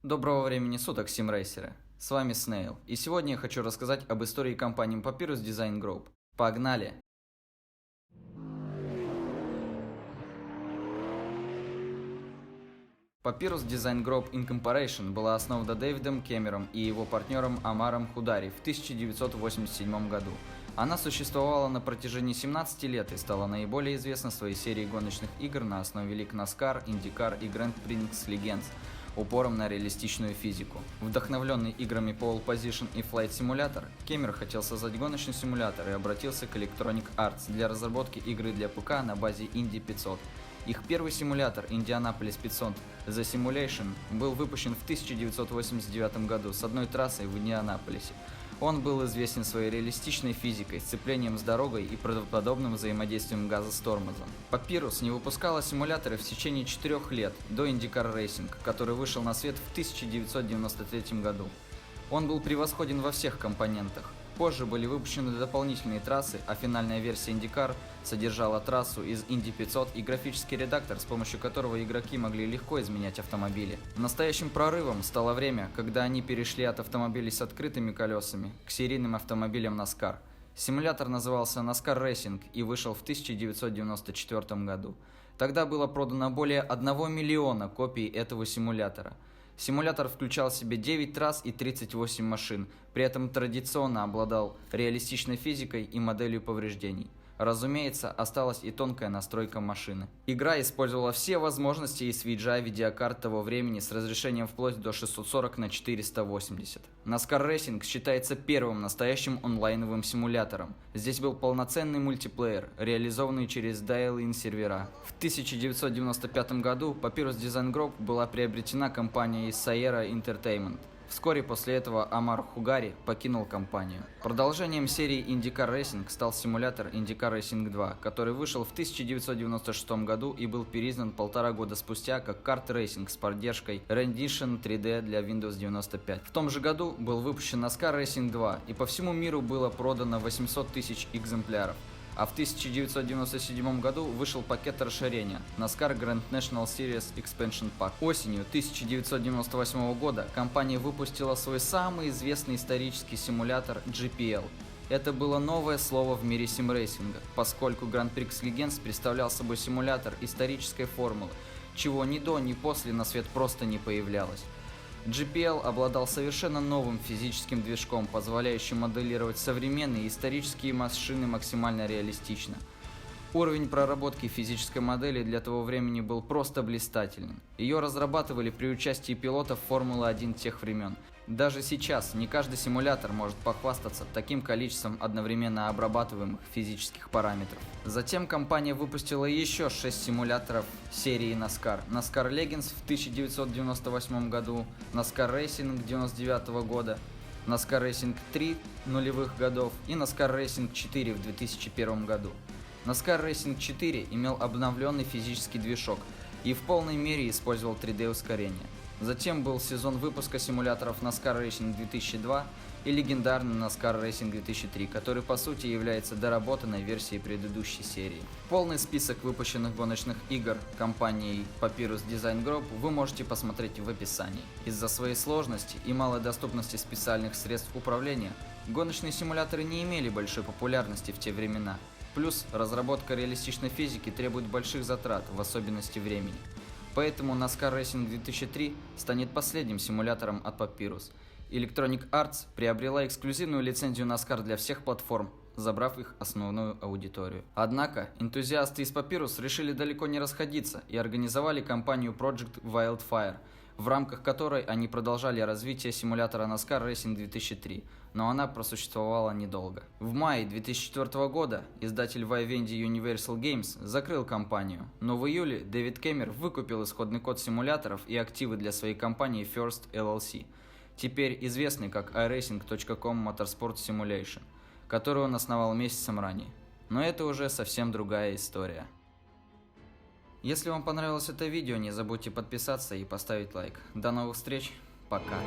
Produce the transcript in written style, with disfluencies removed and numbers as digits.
Доброго времени суток, симрейсеры! С вами Snail, и сегодня я хочу рассказать об истории компании Papyrus Design Group. Погнали! Papyrus Design Group Incorporation была основана Дэвидом Кэмером и его партнером Омаром Худари в 1987 году. Она существовала на протяжении 17 лет и стала наиболее известна своей серией гоночных игр на основе лиг NASCAR, IndyCar и Grand Prix Legends, упором на реалистичную физику. Вдохновленный играми Pole Position и Flight Simulator, Кэмер хотел создать гоночный симулятор и обратился к Electronic Arts для разработки игры для ПК на базе Indy 500. Их первый симулятор Indianapolis 500 The Simulation был выпущен в 1989 году с одной трассой в Индианаполисе. Он был известен своей реалистичной физикой, сцеплением с дорогой и правдоподобным взаимодействием газа с тормозом. Papyrus не выпускала симуляторы в течение 4 лет, до IndyCar Racing, который вышел на свет в 1993 году. Он был превосходен во всех компонентах. Позже были выпущены дополнительные трассы, а финальная версия IndyCar содержала трассу из Indy 500 и графический редактор, с помощью которого игроки могли легко изменять автомобили. Настоящим прорывом стало время, когда они перешли от автомобилей с открытыми колесами к серийным автомобилям NASCAR. Симулятор назывался NASCAR Racing и вышел в 1994 году. Тогда было продано более 1 миллиона копий этого симулятора. Симулятор включал в себе 9 трасс и 38 машин, при этом традиционно обладал реалистичной физикой и моделью повреждений. Разумеется, осталась и тонкая настройка машины. Игра использовала все возможности из VGA видеокарт того времени с разрешением вплоть до 640 на 480. NASCAR Racing считается первым настоящим онлайновым симулятором. Здесь был полноценный мультиплеер, реализованный через Dial-In сервера. В 1995 году Papyrus Design Group была приобретена компанией Sierra Entertainment. Вскоре после этого Омар Худари покинул компанию. Продолжением серии IndyCar Racing стал симулятор IndyCar Racing 2, который вышел в 1996 году и был переиздан 1,5 года спустя как Kart Racing с поддержкой Rendition 3D для Windows 95. В том же году был выпущен NASCAR Racing 2, и по всему миру было продано 800 тысяч экземпляров. А в 1997 году вышел пакет расширения NASCAR Grand National Series Expansion Pack. Осенью 1998 года компания выпустила свой самый известный исторический симулятор GPL. Это было новое слово в мире симрейсинга, поскольку Grand Prix Legends представлял собой симулятор исторической формулы, чего ни до, ни после на свет просто не появлялось. GPL обладал совершенно новым физическим движком, позволяющим моделировать современные исторические машины максимально реалистично. Уровень проработки физической модели для того времени был просто блистательным. Ее разрабатывали при участии пилотов Формулы-1 тех времен. Даже сейчас не каждый симулятор может похвастаться таким количеством одновременно обрабатываемых физических параметров. Затем компания выпустила еще 6 симуляторов серии NASCAR. NASCAR Legends в 1998 году, NASCAR Racing 1999 года, NASCAR Racing 3 нулевых годов и NASCAR Racing 4 в 2001 году. NASCAR Racing 4 имел обновленный физический движок и в полной мере использовал 3D ускорение. Затем был сезон выпуска симуляторов NASCAR Racing 2002 и легендарный NASCAR Racing 2003, который по сути является доработанной версией предыдущей серии. Полный список выпущенных гоночных игр компанией Papyrus Design Group вы можете посмотреть в описании. Из-за своей сложности и малой доступности специальных средств управления, гоночные симуляторы не имели большой популярности в те времена. Плюс разработка реалистичной физики требует больших затрат, в особенности времени. Поэтому NASCAR Racing 2003 станет последним симулятором от Papyrus. Electronic Arts приобрела эксклюзивную лицензию NASCAR для всех платформ, забрав их основную аудиторию. Однако, энтузиасты из Papyrus решили далеко не расходиться и организовали компанию Project Wildfire, в рамках которой они продолжали развитие симулятора NASCAR Racing 2003, но она просуществовала недолго. В мае 2004 года издатель Vivendi Universal Games закрыл компанию, но в июле Дэвид Кэмер выкупил исходный код симуляторов и активы для своей компании First LLC, теперь известный как iRacing.com Motorsport Simulation, которую он основал месяцем ранее. Но это уже совсем другая история. Если вам понравилось это видео, не забудьте подписаться и поставить лайк. До новых встреч, пока!